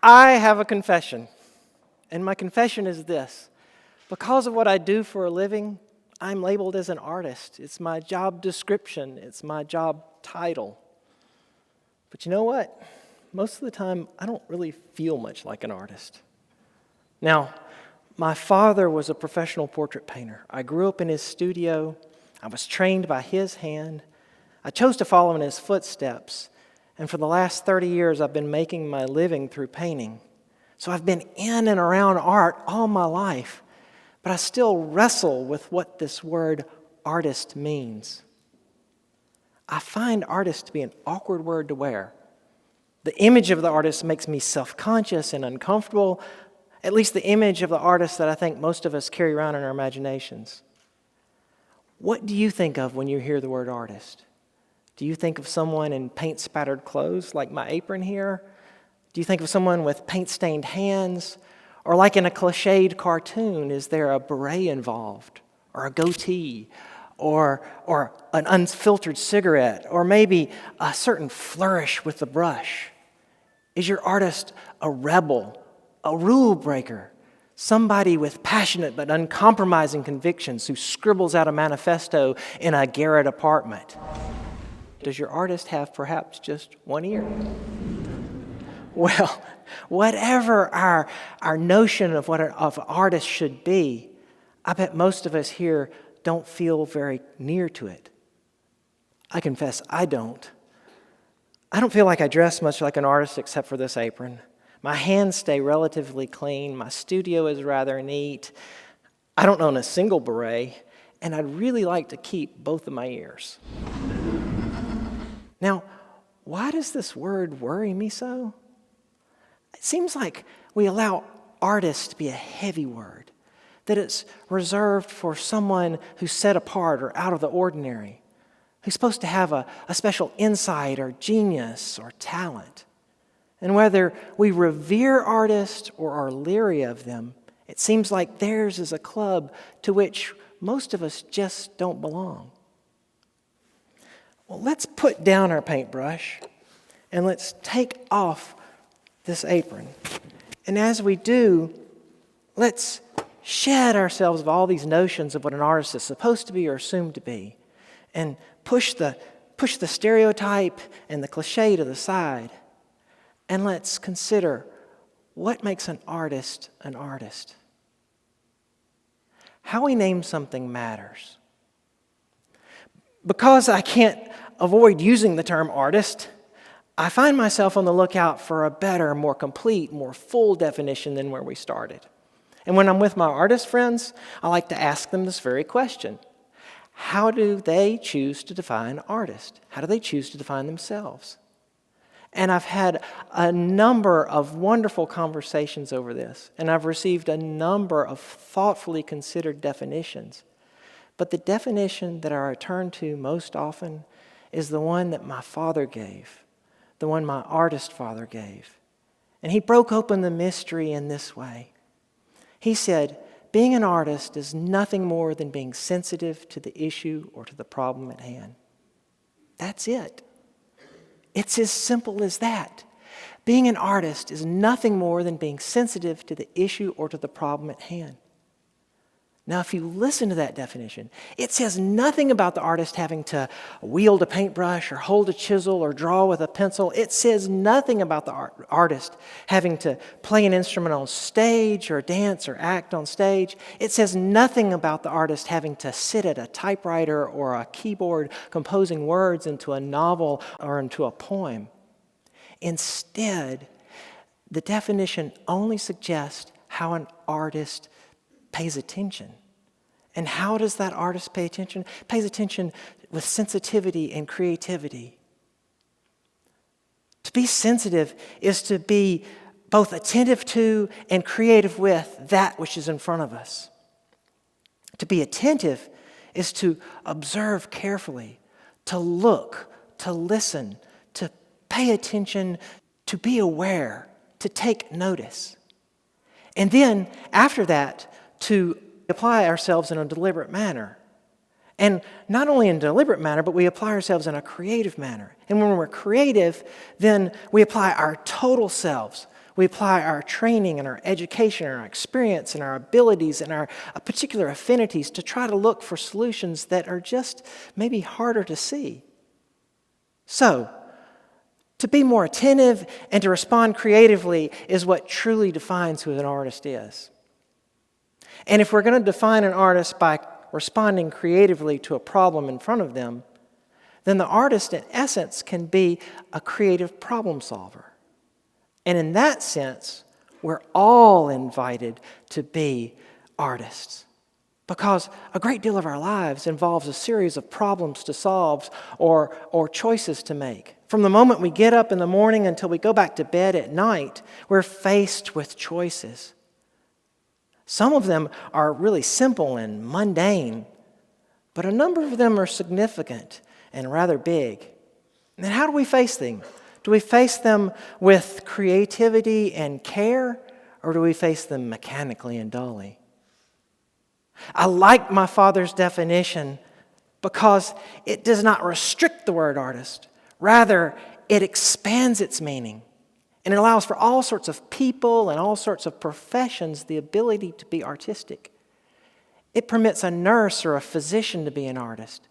I have a confession, and my confession is this. Because of what I do for a living, I'm labeled as an artist. It's my job description. It's my job title. But you know what? Most of the time, I don't really feel much like an artist. Now, my father was a professional portrait painter. I grew up in his studio. I was trained by his hand. I chose to follow in his footsteps. And for the last 30 years, I've been making my living through painting. So I've been in and around art all my life. But I still wrestle with what this word artist means. I find artist to be an awkward word to wear. The image of the artist makes me self-conscious and uncomfortable, at least the image of the artist that I think most of us carry around in our imaginations. What do you think of when you hear the word artist? Do you think of someone in paint-spattered clothes like my apron here? Do you think of someone with paint-stained hands? Or like in a cliched cartoon, is there a beret involved? Or a goatee? Or an unfiltered cigarette? Or maybe a certain flourish with the brush? Is your artist a rebel, a rule breaker, somebody with passionate but uncompromising convictions who scribbles out a manifesto in a garret apartment? Does your artist have perhaps just one ear? Well, whatever our notion of what an artist should be, I bet most of us here don't feel very near to it. I confess I don't. I don't feel like I dress much like an artist except for this apron. My hands stay relatively clean. My studio is rather neat. I don't own a single beret, and I'd really like to keep both of my ears. Now, why does this word worry me so? It seems like we allow artist to be a heavy word, that it's reserved for someone who's set apart or out of the ordinary, who's supposed to have a special insight or genius or talent. And whether we revere artists or are leery of them, it seems like theirs is a club to which most of us just don't belong. Well, let's put down our paintbrush and let's take off this apron. And as we do, let's shed ourselves of all these notions of what an artist is supposed to be or assumed to be, and push the stereotype and the cliche to the side. And let's consider what makes an artist an artist. How we name something matters. Because I can't avoid using the term artist, I find myself on the lookout for a better, more complete, more full definition than where we started. And when I'm with my artist friends, I like to ask them this very question. How do they choose to define artist? How do they choose to define themselves? And I've had a number of wonderful conversations over this, and I've received a number of thoughtfully considered definitions. But the definition that I return to most often is the one that my father gave, the one my artist father gave. And he broke open the mystery in this way. He said, being an artist is nothing more than being sensitive to the issue or to the problem at hand. That's it. It's as simple as that. Being an artist is nothing more than being sensitive to the issue or to the problem at hand. Now, if you listen to that definition, it says nothing about the artist having to wield a paintbrush or hold a chisel or draw with a pencil. It says nothing about the artist having to play an instrument on stage or dance or act on stage. It says nothing about the artist having to sit at a typewriter or a keyboard composing words into a novel or into a poem. Instead, the definition only suggests how an artist pays attention. And how does that artist pay attention? Pays attention with sensitivity and creativity. To be sensitive is to be both attentive to and creative with that which is in front of us. To be attentive is to observe carefully, to look, to listen, to pay attention, to be aware, to take notice. And then, after that, to apply ourselves in a deliberate manner. And not only in a deliberate manner, but we apply ourselves in a creative manner. And when we're creative, then we apply our total selves. We apply our training and our education and our experience and our abilities and our particular affinities to try to look for solutions that are just maybe harder to see. So, to be more attentive and to respond creatively is what truly defines who an artist is. And if we're going to define an artist by responding creatively to a problem in front of them, then the artist, in essence, can be a creative problem solver. And in that sense, we're all invited to be artists, because a great deal of our lives involves a series of problems to solve or choices to make. From the moment we get up in the morning until we go back to bed at night, we're faced with choices. Some of them are really simple and mundane, but a number of them are significant and rather big. And how do we face them? Do we face them with creativity and care, or do we face them mechanically and dully? I like my father's definition because it does not restrict the word artist. Rather, it expands its meaning, and it allows for all sorts of people and all sorts of professions the ability to be artistic. It permits a nurse or a physician to be an artist.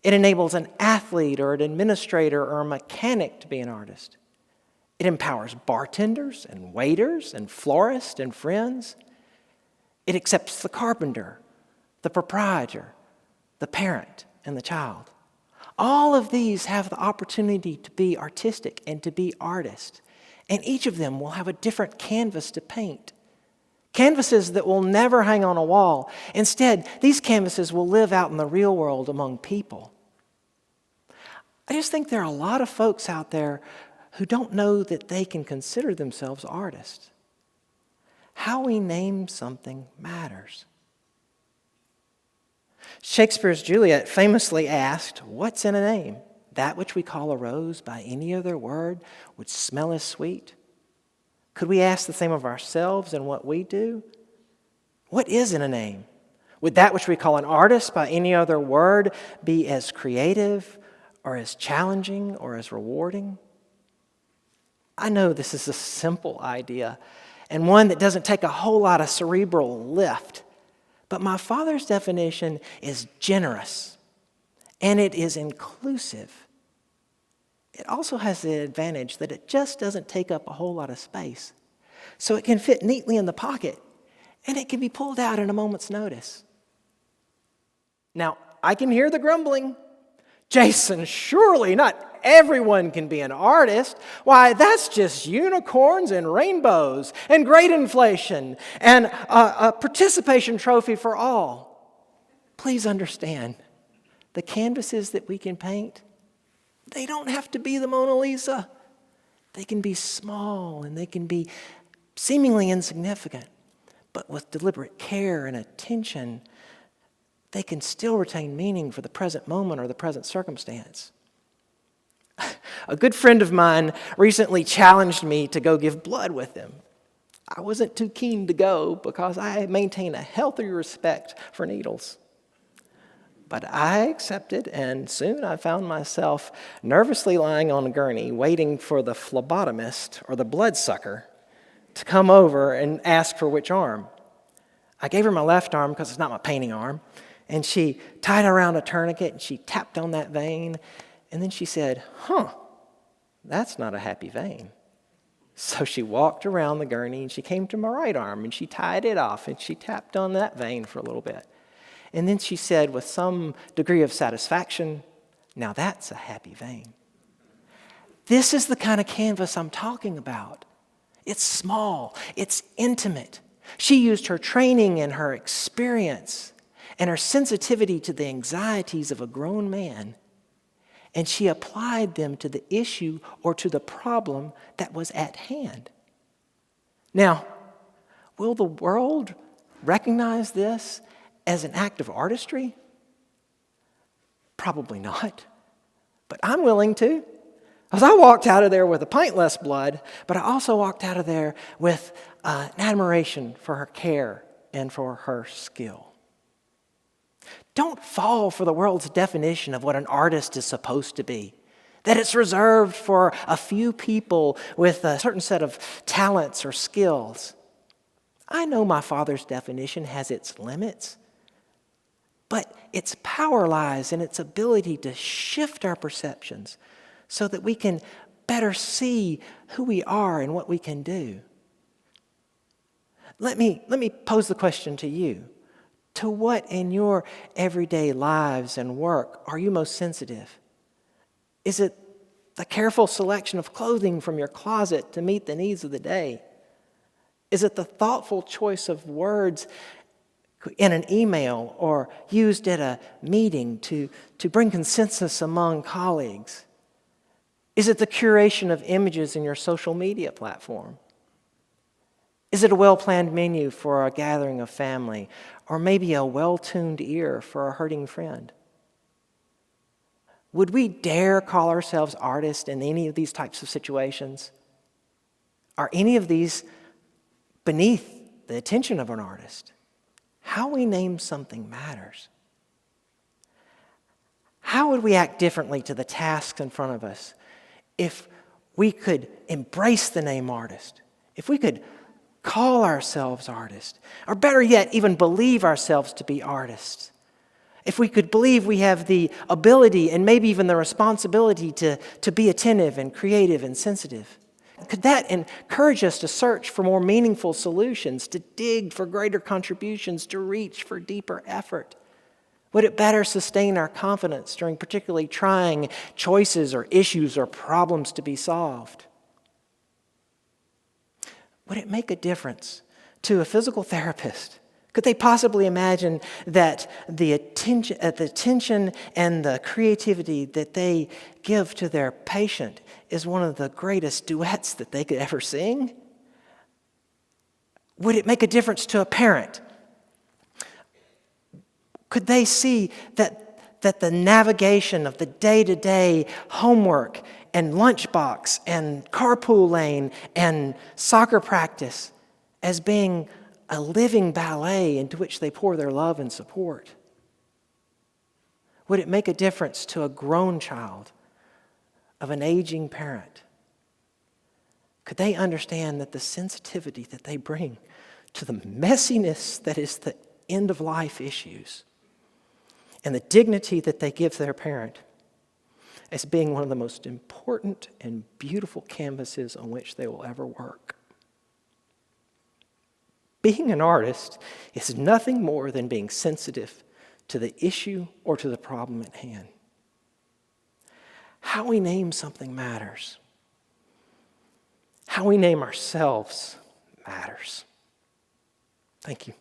It enables an athlete or an administrator or a mechanic to be an artist. It empowers bartenders and waiters and florists and friends. It accepts the carpenter, the proprietor, the parent, and the child. All of these have the opportunity to be artistic and to be artists. And each of them will have a different canvas to paint. Canvases that will never hang on a wall. Instead, these canvases will live out in the real world among people. I just think there are a lot of folks out there who don't know that they can consider themselves artists. How we name something matters. Shakespeare's Juliet famously asked, "What's in a name? That which we call a rose by any other word would smell as sweet." Could we ask the same of ourselves and what we do? What is in a name? Would that which we call an artist by any other word be as creative or as challenging or as rewarding? I know this is a simple idea and one that doesn't take a whole lot of cerebral lift, but my father's definition is generous and it is inclusive. It also has the advantage that it just doesn't take up a whole lot of space. So it can fit neatly in the pocket, and it can be pulled out at a moment's notice. Now, I can hear the grumbling. "Jason, surely not everyone can be an artist. Why, that's just unicorns and rainbows and great inflation and a participation trophy for all." Please understand, the canvases that we can paint, they don't have to be the Mona Lisa. They can be small and they can be seemingly insignificant, but with deliberate care and attention, they can still retain meaning for the present moment or the present circumstance. A good friend of mine recently challenged me to go give blood with him. I wasn't too keen to go because I maintain a healthy respect for needles. But I accepted, and soon I found myself nervously lying on a gurney waiting for the phlebotomist or the bloodsucker to come over and ask for which arm. I gave her my left arm because it's not my painting arm, and she tied around a tourniquet and she tapped on that vein, and then she said, "That's not a happy vein." So she walked around the gurney and she came to my right arm and she tied it off and she tapped on that vein for a little bit. And then she said with some degree of satisfaction, "Now that's a happy vein." This is the kind of canvas I'm talking about. It's small, it's intimate. She used her training and her experience and her sensitivity to the anxieties of a grown man, and she applied them to the issue or to the problem that was at hand. Now, will the world recognize this as an act of artistry? Probably not, but I'm willing to. Because I walked out of there with a pint less blood, but I also walked out of there with an admiration for her care and for her skill. Don't fall for the world's definition of what an artist is supposed to be. that it's reserved for a few people with a certain set of talents or skills. I know my Father's definition has its limits, but its power lies in its ability to shift our perceptions so that we can better see who we are and what we can do. Let me pose the question to you. To what in your everyday lives and work are you most sensitive? Is it the careful selection of clothing from your closet to meet the needs of the day? Is it the thoughtful choice of words in an email or used at a meeting to bring consensus among colleagues? Is it the curation of images in your social media platform? Is it a well-planned menu for a gathering of family, or maybe a well-tuned ear for a hurting friend? Would we dare call ourselves artists in any of these types of situations? Are any of these beneath the attention of an artist? How we name something matters. How would we act differently to the tasks in front of us if we could embrace the name artist? If we could call ourselves artists, or better yet, even believe ourselves to be artists. If we could believe we have the ability and maybe even the responsibility to be attentive and creative and sensitive. Could that encourage us to search for more meaningful solutions, to dig for greater contributions, to reach for deeper effort? Would it better sustain our confidence during particularly trying choices or issues or problems to be solved? Would it make a difference to a physical therapist? Could they possibly imagine that the attention and the creativity that they give to their patient is one of the greatest duets that they could ever sing? Would it make a difference to a parent? Could they see that the navigation of the day-to-day homework and lunchbox and carpool lane and soccer practice as being a living ballet into which they pour their love and support? Would it make a difference to a grown child of an aging parent? Could they understand that the sensitivity that they bring to the messiness that is the end-of-life issues and the dignity that they give their parent as being one of the most important and beautiful canvases on which they will ever work? Being an artist is nothing more than being sensitive to the issue or to the problem at hand. How we name something matters. How we name ourselves matters. Thank you.